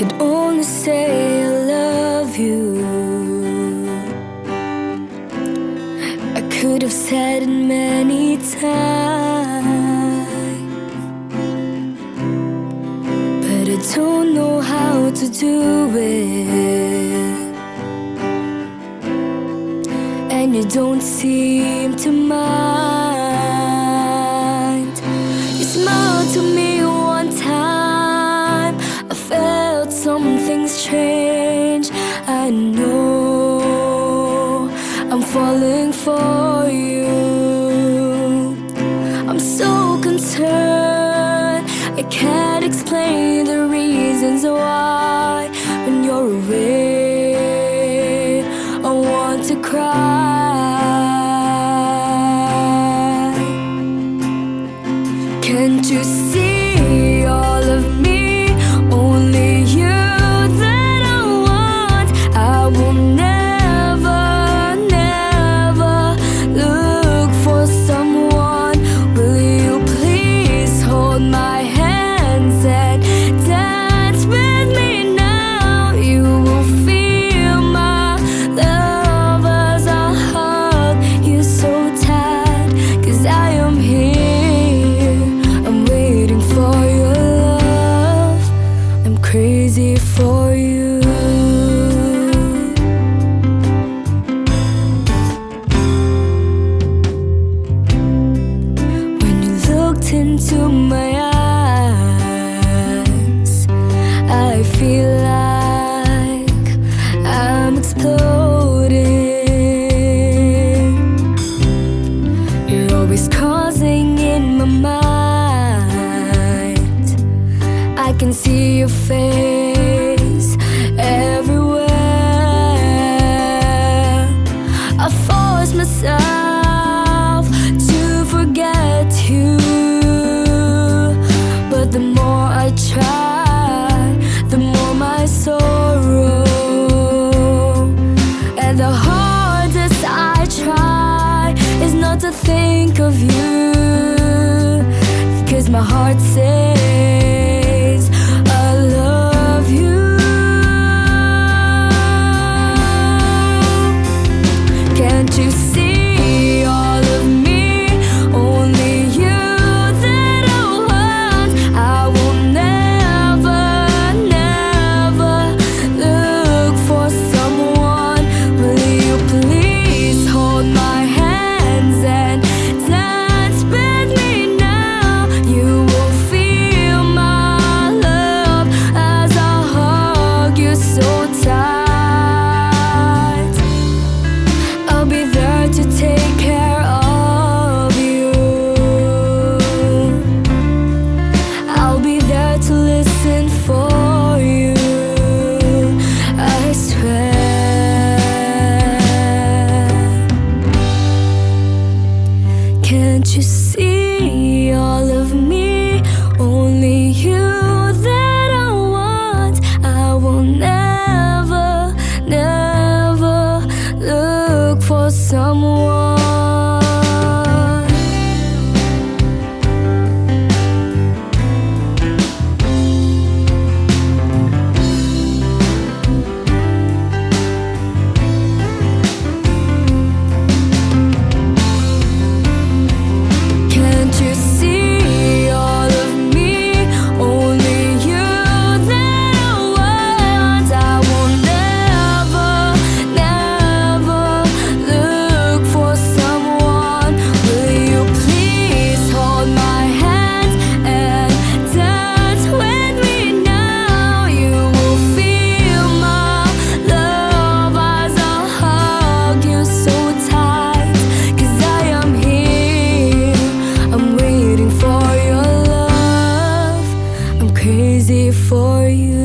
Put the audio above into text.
could only say I love you. I could have said it many times, but I don't know how to do it. And you don't seem to mind. You smiled to me one time, I felt something strange. I know I'm falling for you. I'm so concerned, I can't explain the reasons why. When you're away, I want to cry. Can't you see all of me? Only you that I want. I will never, never look for someone. Will you please hold my hands and dance with me now? You will feel my love as I hug you so tight. 'Cause I am here, I'm waiting for your love. I'm crazy for you. When you looked into my eyes, I feel like I'm exploding. You're always causing in my mind. I can see your face everywhere. I force myself to forget you, but the more I try, the more my sorrow. And the hardest I try is not to think of you, 'cause my heart says I love you. Can't you see all of me? Only you that I want. I will never, never look for someone. Will you please hold my hands and dance with me now? You will feel my love as I hug you so tight. I'll be there to take care of you. I'll be there to listen for you. I swear. Can't you see all of me? Only you that I want. I will never, never look for someone. Can't you see all of me? Only you that I want. I will never, never look for someone. Will you please hold my hand and dance with me now? You will feel my love as I hug you so tight. 'Cause I am here, I'm waiting for your love. I'm crazy for you.